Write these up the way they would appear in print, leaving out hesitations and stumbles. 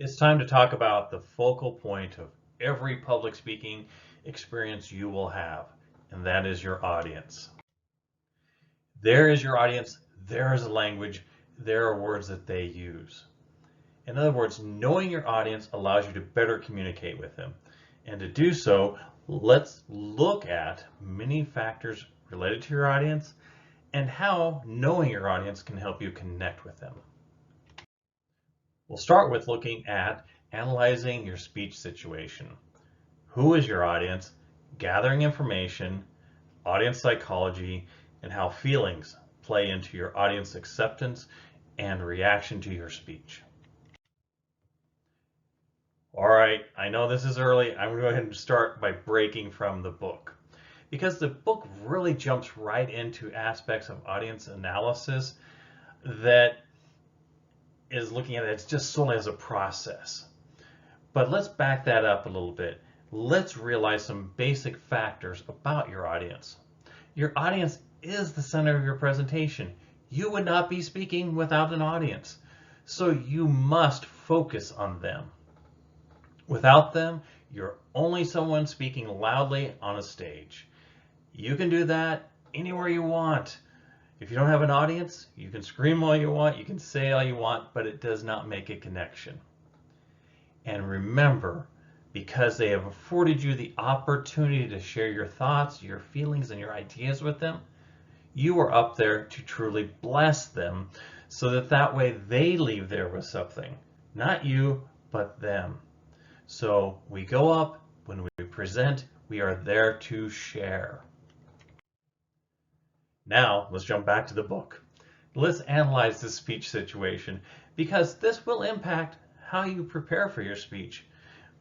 It's time to talk about the focal point of every public speaking experience you will have, and that is your audience. There is your audience, there is a language, there are words that they use. In other words, knowing your audience allows you to better communicate with them. And to do so, let's look at many factors related to your audience and how knowing your audience can help you connect with them. We'll start with looking at analyzing your speech situation. Who is your audience? Gathering information, audience psychology, and how feelings play into your audience acceptance and reaction to your speech. All right, I know this is early. I'm going to go ahead and start by breaking from the book because the book really jumps right into aspects of audience analysis that is looking at it just solely as a process. But let's back that up a little bit. Let's realize some basic factors about your audience. Your audience is the center of your presentation. You would not be speaking without an audience. So you must focus on them. Without them, you're only someone speaking loudly on a stage. You can do that anywhere you want. If you don't have an audience, you can scream all you want, you can say all you want, but it does not make a connection. And remember, because they have afforded you the opportunity to share your thoughts, your feelings, and your ideas with them, you are up there to truly bless them so that way they leave there with something. Not you, but them. So we go up, when we present, we are there to share. Now, let's jump back to the book. Let's analyze this speech situation because this will impact how you prepare for your speech.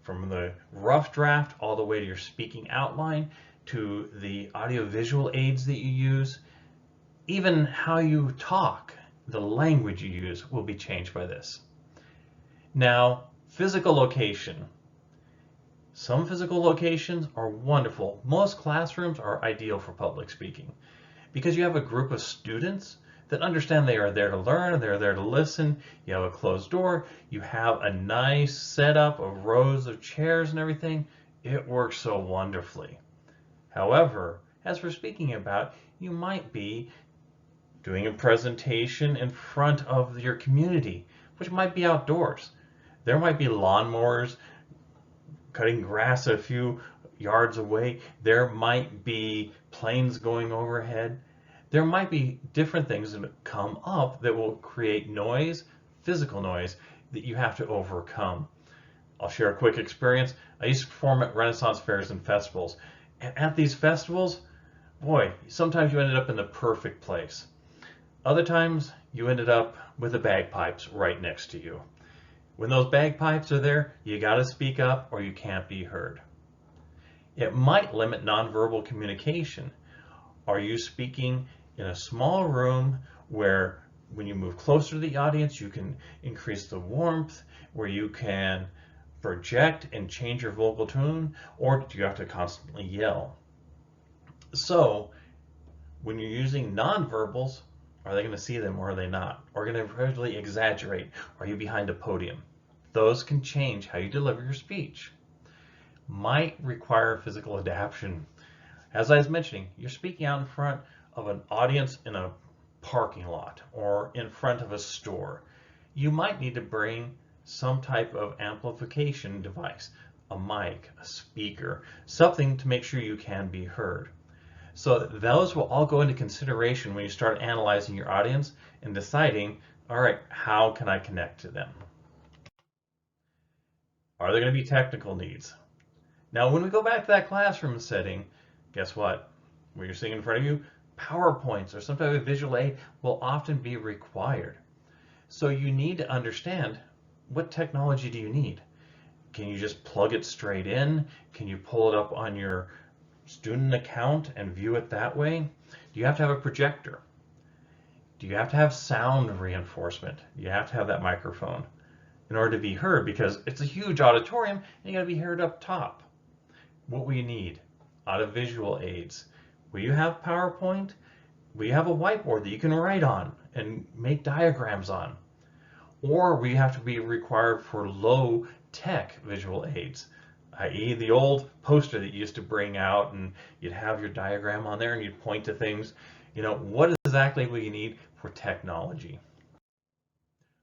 From the rough draft all the way to your speaking outline, to the audiovisual aids that you use, even how you talk, the language you use will be changed by this. Now, physical location. Some physical locations are wonderful. Most classrooms are ideal for public speaking because you have a group of students that understand they are there to learn, they're there to listen. You have a closed door, you have a nice setup of rows of chairs and everything. It works so wonderfully. However, as we're speaking about, you might be doing a presentation in front of your community, which might be outdoors. There might be lawnmowers cutting grass a few yards away. There might be planes going overhead. There might be different things that come up that will create noise, physical noise, that you have to overcome. I'll share a quick experience. I used to perform at Renaissance fairs and festivals. And at these festivals, boy, sometimes you ended up in the perfect place. Other times, you ended up with the bagpipes right next to you. When those bagpipes are there, you got to speak up or you can't be heard. It might limit nonverbal communication. Are you speaking in a small room where when you move closer to the audience, you can increase the warmth, where you can project and change your vocal tone, or do you have to constantly yell? So when you're using nonverbals, are they going to see them or are they not? Or are going to gradually exaggerate? Are you behind a podium? Those can change how you deliver your speech. Might require physical adaptation. As I was mentioning, you're speaking out in front of an audience in a parking lot or in front of a store. You might need to bring some type of amplification device, a mic, a speaker, something to make sure you can be heard. So those will all go into consideration when you start analyzing your audience and deciding, all right, how can I connect to them? Are there going to be technical needs? Now, when we go back to that classroom setting, guess what? When you're seeing in front of you, PowerPoints or some type of visual aid will often be required. So you need to understand, what technology do you need? Can you just plug it straight in? Can you pull it up on your student account and view it that way? Do you have to have a projector? Do you have to have sound reinforcement? You have to have that microphone in order to be heard because it's a huge auditorium and you got to be heard up top. What will you need? Audiovisual aids. Will you have PowerPoint? Will you have a whiteboard that you can write on and make diagrams on? or we have to be required for low tech visual aids, i.e. the old poster that you used to bring out and you'd have your diagram on there and you'd point to things. What exactly will you need for technology?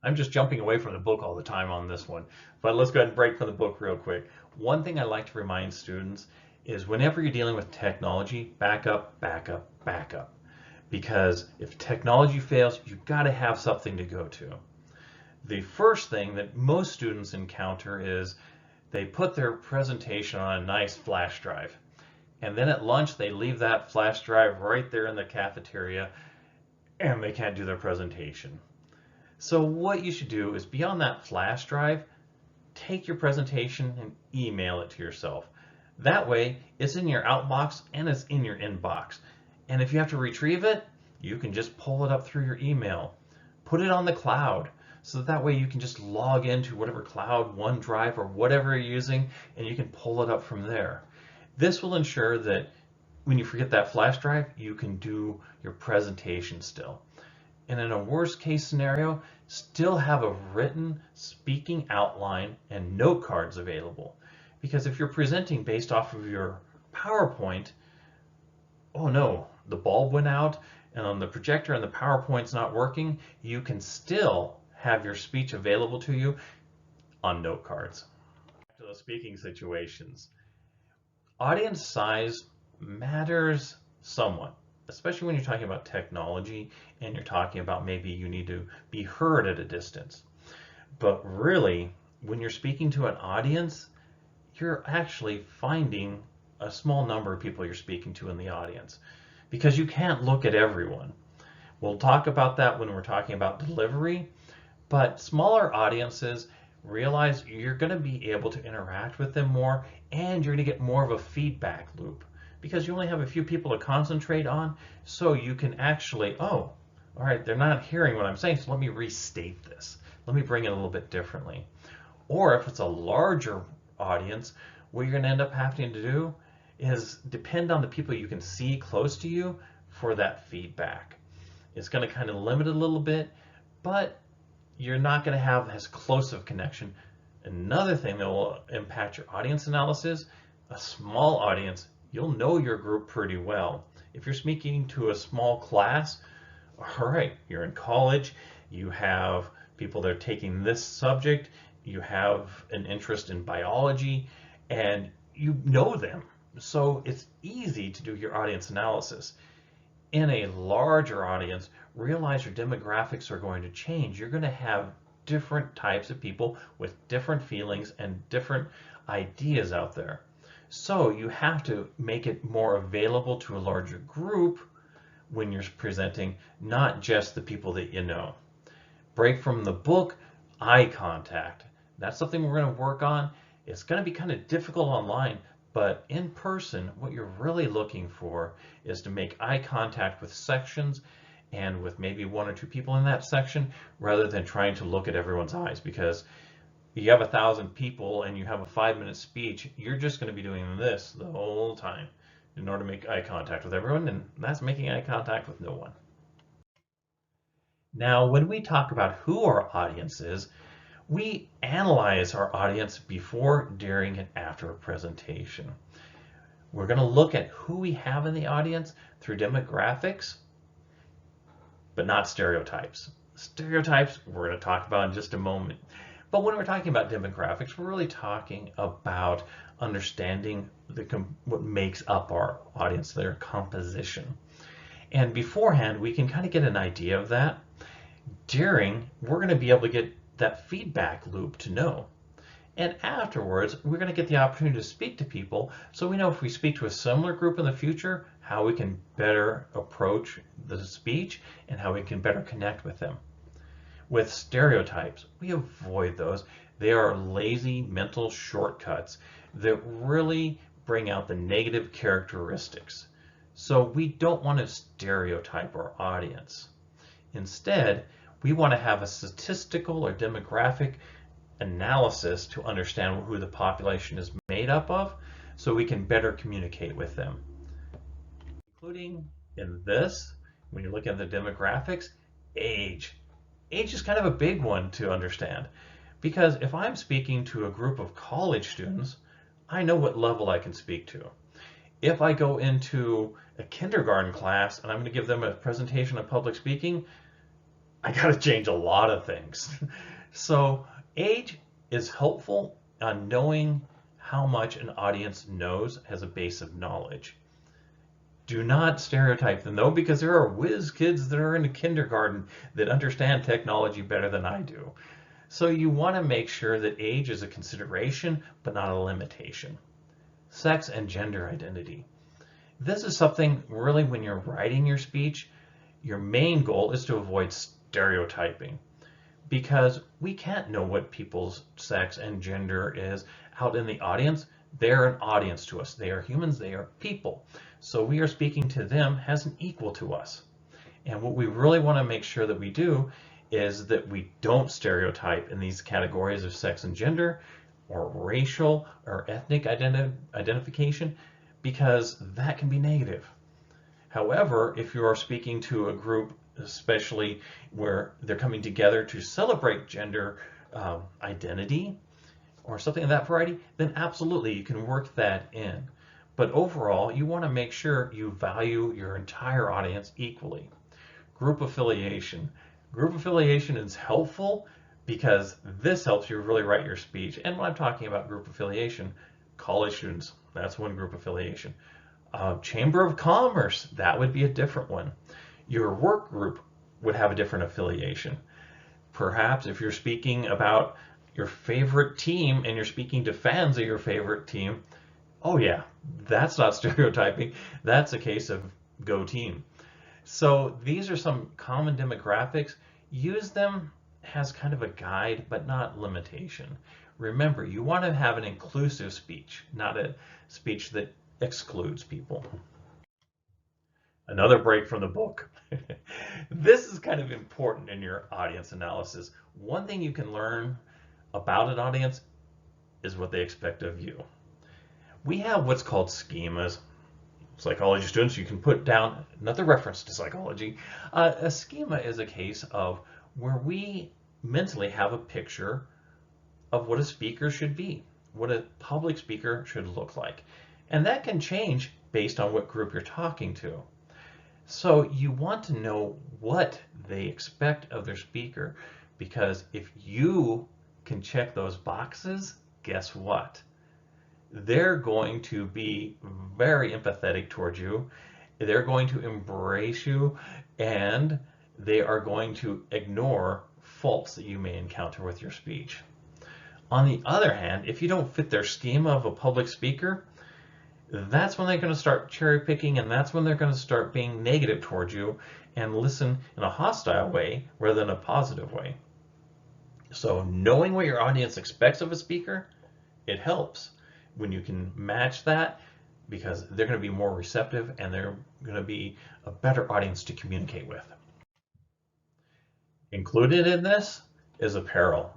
I'm just jumping away from the book all the time on this one, but let's go ahead and break from the book real quick. One thing I like to remind students is whenever you're dealing with technology, back up, back up, back up. Because if technology fails, you've got to have something to go to. The first thing that most students encounter is they put their presentation on a nice flash drive. And then at lunch, they leave that flash drive right there in the cafeteria and they can't do their presentation. So what you should do is beyond that flash drive, take your presentation and email it to yourself. That way, it's in your outbox and it's in your inbox. And if you have to retrieve it, you can just pull it up through your email. Put it on the cloud. So that way you can just log into whatever cloud, OneDrive, or whatever you're using, and you can pull it up from there. This will ensure that when you forget that flash drive, you can do your presentation still. And in a worst case scenario, still have a written speaking outline and note cards available. Because if you're presenting based off of your PowerPoint, oh no, the bulb went out and the projector and the PowerPoint's not working, you can still have your speech available to you on note cards. Back to those speaking situations. Audience size matters somewhat, especially when you're talking about technology and you're talking about maybe you need to be heard at a distance. But really, when you're speaking to an audience, you're actually finding a small number of people you're speaking to in the audience because you can't look at everyone. We'll talk about that when we're talking about delivery, but smaller audiences realize you're going to be able to interact with them more and you're going to get more of a feedback loop because you only have a few people to concentrate on, so you can actually, oh, all right, they're not hearing what I'm saying, so let me restate this. Let me bring it a little bit differently. Or if it's a larger audience, what you're going to end up having to do is depend on the people you can see close to you for that feedback. It's going to kind of limit it a little bit, but you're not going to have as close of connection. Another thing that will impact your audience analysis, a small audience, you'll know your group pretty well. If you're speaking to a small class, all right, you're in college, you have people that are taking this subject, you have an interest in biology, and you know them. So it's easy to do your audience analysis. In a larger audience, realize your demographics are going to change. You're going to have different types of people with different feelings and different ideas out there. So you have to make it more available to a larger group when you're presenting, not just the people that you know. Break from the book, eye contact. That's something we're going to work on. It's going to be kind of difficult online, but in person, what you're really looking for is to make eye contact with sections and with maybe one or two people in that section rather than trying to look at everyone's eyes, because you have 1,000 people and you have a 5-minute speech, you're just going to be doing this the whole time in order to make eye contact with everyone, and that's making eye contact with no one. Now, when we talk about who our audience is, we analyze our audience before, during, and after a presentation. We're going to look at who we have in the audience through demographics, but not stereotypes. Stereotypes we're going to talk about in just a moment. But when we're talking about demographics, we're really talking about understanding what makes up our audience, their composition. And beforehand, we can kind of get an idea of that. During, we're going to be able to get that feedback loop to know. And afterwards, we're going to get the opportunity to speak to people so we know if we speak to a similar group in the future, how we can better approach the speech and how we can better connect with them. With stereotypes, we avoid those. They are lazy mental shortcuts that really bring out the negative characteristics. So we don't want to stereotype our audience. Instead, we want to have a statistical or demographic analysis to understand who the population is made up of so we can better communicate with them. Including in this, when you're looking at the demographics, age. age is kind of a big one to understand, because if I'm speaking to a group of college students, I know what level I can speak to. If I go into a kindergarten class and I'm going to give them a presentation on public speaking, I got to change a lot of things. So age is helpful on knowing how much an audience knows as a base of knowledge. Do not stereotype them though, because there are whiz kids that are in kindergarten that understand technology better than I do. So you want to make sure that age is a consideration, but not a limitation. Sex and gender identity. This is something really when you're writing your speech, your main goal is to avoid stereotyping, because we can't know what people's sex and gender is out in the audience. They're an audience to us. They are humans. They are people. So we are speaking to them as an equal to us. And what we really want to make sure that we do is that we don't stereotype in these categories of sex and gender or racial or ethnic identification, because that can be negative. However, if you are speaking to a group, especially where they're coming together to celebrate gender identity or something of that variety, then absolutely you can work that in. But overall, you want to make sure you value your entire audience equally. Group affiliation. Group affiliation is helpful because this helps you really write your speech. And when I'm talking about group affiliation, college students, that's one group affiliation. Chamber of Commerce, that would be a different one. Your work group would have a different affiliation. Perhaps if you're speaking about your favorite team and you're speaking to fans of your favorite team, oh yeah, that's not stereotyping. That's a case of go team. So these are some common demographics. Use them as kind of a guide, but not limitation. Remember, you want to have an inclusive speech, not a speech that excludes people. Another break from the book. This is kind of important in your audience analysis. One thing you can learn about an audience is what they expect of you. We have what's called schemas. Psychology students, you can put down another reference to psychology. A schema is a case of where we mentally have a picture of what a speaker should be, what a public speaker should look like. And that can change based on what group you're talking to. So you want to know what they expect of their speaker, because if you can check those boxes, guess what? They're going to be very empathetic towards you. They're going to embrace you, and they are going to ignore faults that you may encounter with your speech. On the other hand, if you don't fit their schema of a public speaker, that's when they're going to start cherry picking, and that's when they're going to start being negative towards you and listen in a hostile way rather than a positive way. So knowing what your audience expects of a speaker, it helps when you can match that, because they're going to be more receptive and they're going to be a better audience to communicate with. Included in this is apparel.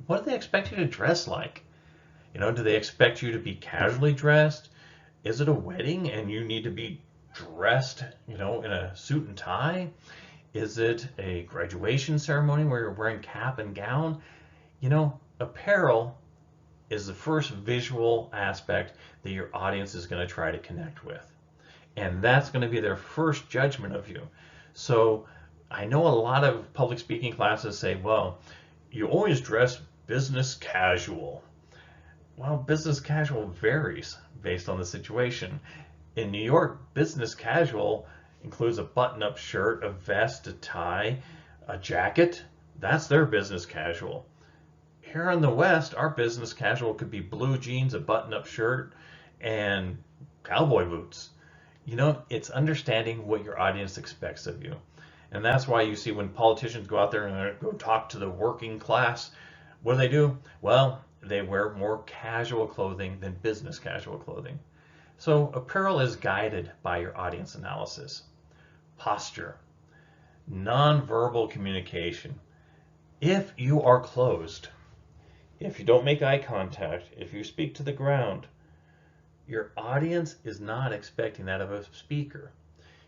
What do they expect you to dress like? Do they expect you to be casually dressed? Is it a wedding and you need to be dressed, in a suit and tie? Is it a graduation ceremony where you're wearing cap and gown? Apparel is the first visual aspect that your audience is going to try to connect with. And that's going to be their first judgment of you. So I know a lot of public speaking classes say, well, you always dress business casual. Well, business casual varies based on the situation. In New York, business casual includes a button-up shirt, a vest, a tie, a jacket. That's their business casual. Here in the West, our business casual could be blue jeans, a button-up shirt, and cowboy boots. It's understanding what your audience expects of you. And that's why you see when politicians go out there and they go talk to the working class, what do? Well, they wear more casual clothing than business casual clothing. So apparel is guided by your audience analysis. Posture, nonverbal communication. If you are closed, if you don't make eye contact, if you speak to the ground, your audience is not expecting that of a speaker.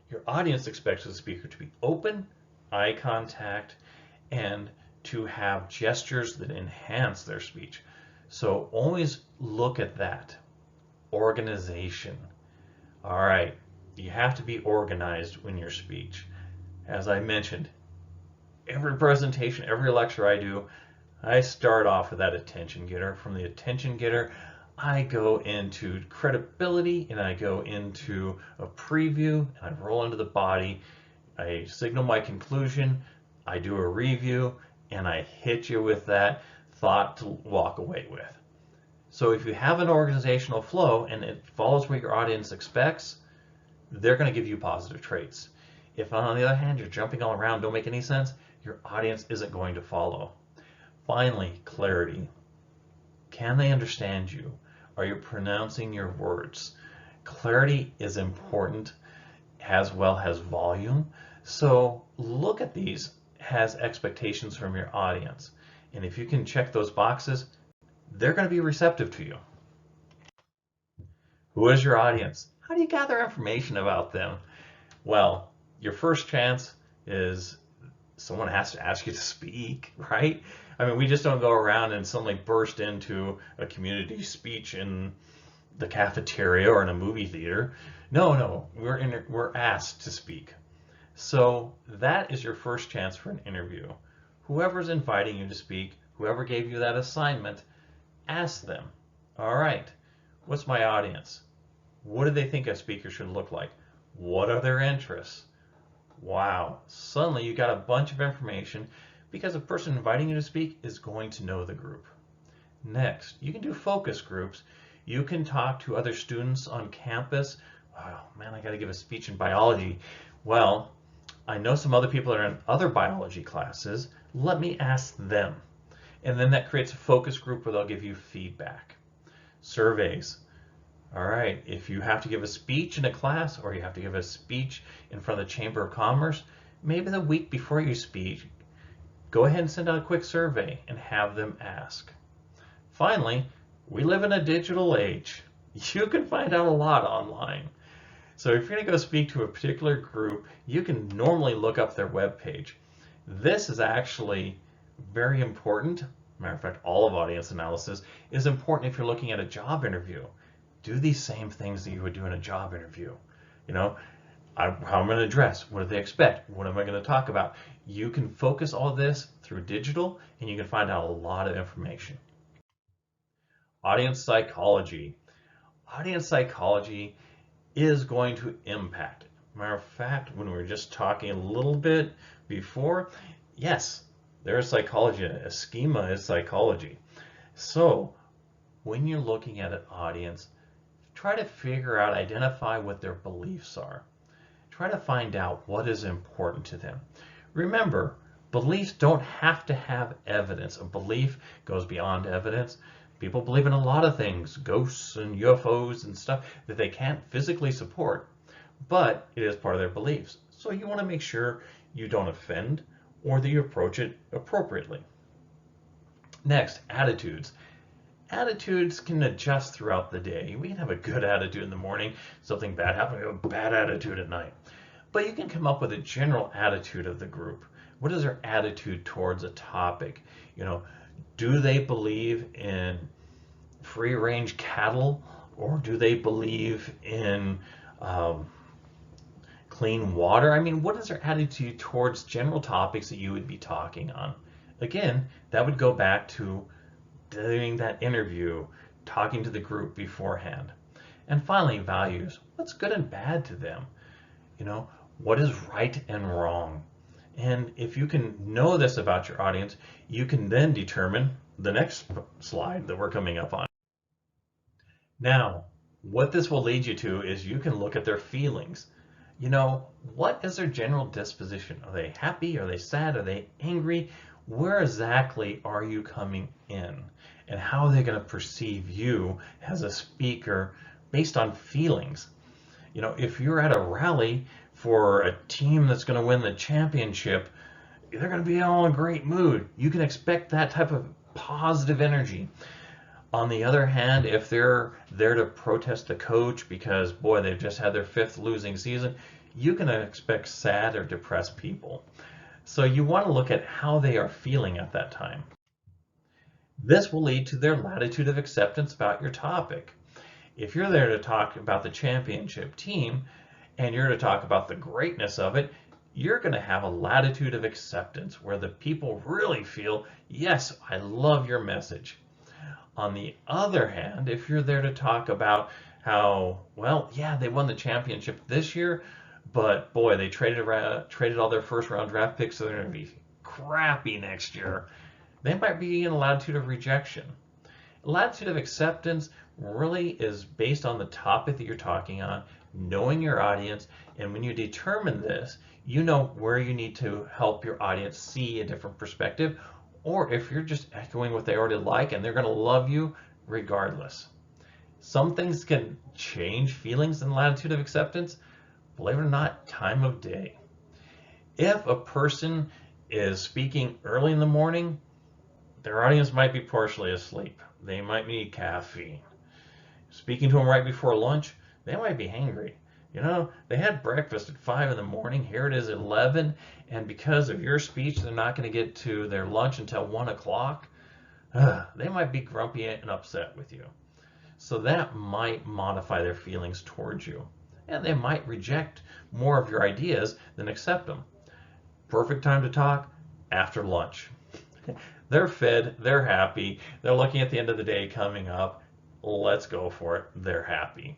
Your audience expects the speaker to be open, eye contact, and to have gestures that enhance their speech. So always look at that. Organization. All right, you have to be organized in your speech. As I mentioned, every presentation, every lecture I do, I start off with that attention getter. From the attention getter, I go into credibility and I go into a preview and I roll into the body. I signal my conclusion, I do a review, and I hit you with that thought to walk away with. So if you have an organizational flow and it follows what your audience expects, they're going to give you positive traits. If on the other hand you're jumping all around, don't make any sense, your audience isn't going to follow. Finally, clarity. Can they understand you? Are you pronouncing your words? Clarity is important as well as volume. So look at these as expectations from your audience. And if you can check those boxes, they're going to be receptive to you. Who is your audience? How do you gather information about them? Well, your first chance is someone has to ask you to speak, right? I mean, we just don't go around and suddenly burst into a community speech in the cafeteria or in a movie theater. No, we're asked to speak. So that is your first chance for an interview. Whoever's inviting you to speak, whoever gave you that assignment, ask them, all right, what's my audience? What do they think a speaker should look like? What are their interests? Wow, suddenly you got a bunch of information because the person inviting you to speak is going to know the group. Next, you can do focus groups. You can talk to other students on campus. Oh man, I got to give a speech in biology. Well, I know some other people that are in other biology classes. Let me ask them. And then that creates a focus group where they'll give you feedback. Surveys. All right, if you have to give a speech in a class or you have to give a speech in front of the Chamber of Commerce, maybe the week before you speak, go ahead and send out a quick survey and have them ask. Finally, we live in a digital age. You can find out a lot online. So if you're going to go speak to a particular group, you can normally look up their webpage. This is actually very important. Matter of fact, all of audience analysis is important if you're looking at a job interview. Do these same things that you would do in a job interview. You know, how I'm going to dress, what do they expect, what am I going to talk about? You can focus all this through digital and you can find out a lot of information. Audience psychology. Audience psychology is going to impact it. Matter of fact, when we were just talking a little bit before, yes, there's psychology. A schema is psychology. So when you're looking at an audience, try to figure out, identify what their beliefs are. Try to find out what is important to them. Remember, beliefs don't have to have evidence. A belief goes beyond evidence. People believe in a lot of things, ghosts and UFOs and stuff that they can't physically support, but it is part of their beliefs. So you want to make sure you don't offend or that you approach it appropriately. Next, attitudes. Attitudes can adjust throughout the day. We can have a good attitude in the morning, something bad happens, we have a bad attitude at night. But you can come up with a general attitude of the group. What is their attitude towards a topic? You know, do they believe in free-range cattle, or do they believe in clean water? I mean, what is their attitude towards general topics that you would be talking on? Again, that would go back to doing that interview, talking to the group beforehand. And finally, values. What's good and bad to them? You know, what is right and wrong? And if you can know this about your audience, you can then determine the next slide that we're coming up on. Now, what this will lead you to is you can look at their feelings. You know, what is their general disposition? Are they happy? Are they sad? Are they angry? Where exactly are you coming in? And how are they going to perceive you as a speaker based on feelings? You know, if you're at a rally for a team that's going to win the championship, they're going to be all in a great mood. You can expect that type of positive energy. On the other hand, if they're there to protest the coach because, boy, they've just had their 5th losing season, you can expect sad or depressed people. So you want to look at how they are feeling at that time. This will lead to their latitude of acceptance about your topic. If you're there to talk about the championship team and you're to talk about the greatness of it, you're going to have a latitude of acceptance where the people really feel, yes, I love your message. On the other hand, if you're there to talk about how, well, yeah, they won the championship this year, but boy, they traded all their first round draft picks, so they're going to be crappy next year. They might be in a latitude of rejection. Latitude of acceptance really is based on the topic that you're talking on, knowing your audience, and when you determine this, you know where you need to help your audience see a different perspective, or if you're just echoing what they already like and they're going to love you regardless. Some things can change feelings in latitude of acceptance, believe it or not, time of day. If a person is speaking early in the morning, their audience might be partially asleep. They might need caffeine. Speaking to them right before lunch, they might be hangry. You know, they had breakfast at 5 in the morning. Here it is 11, and because of your speech, they're not going to get to their lunch until 1 o'clock. They might be grumpy and upset with you. So that might modify their feelings towards you. And they might reject more of your ideas than accept them. Perfect time to talk after lunch. They're fed, they're happy, they're looking at the end of the day coming up. Let's go for it. They're happy.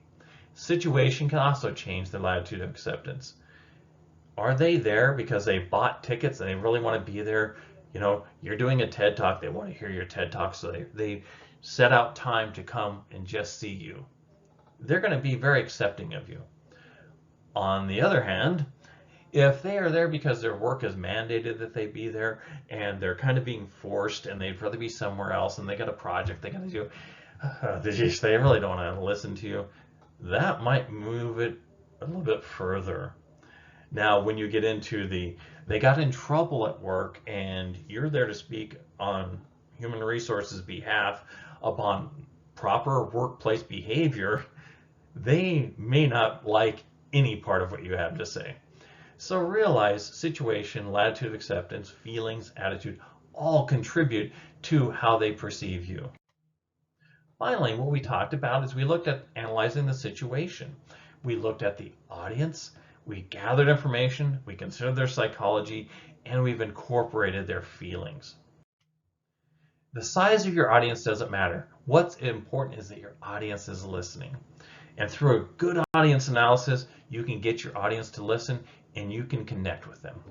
Situation can also change the latitude of acceptance. Are they there because they bought tickets and they really want to be there? You know, you're doing a TED Talk, they want to hear your TED Talk, so they set out time to come and just see you. They're going to be very accepting of you. On the other hand, if they are there because their work is mandated that they be there and they're kind of being forced and they'd rather be somewhere else and they got a project they got to do, they really don't want to listen to you, that might move it a little bit further. Now, when you get into they got in trouble at work and you're there to speak on human resources behalf upon proper workplace behavior, they may not like any part of what you have to say. So realize situation, latitude of acceptance, feelings, attitude, all contribute to how they perceive you. Finally, what we talked about is we looked at analyzing the situation. We looked at the audience, we gathered information, we considered their psychology, and we've incorporated their feelings. The size of your audience doesn't matter. What's important is that your audience is listening. And through a good audience analysis, you can get your audience to listen and you can connect with them.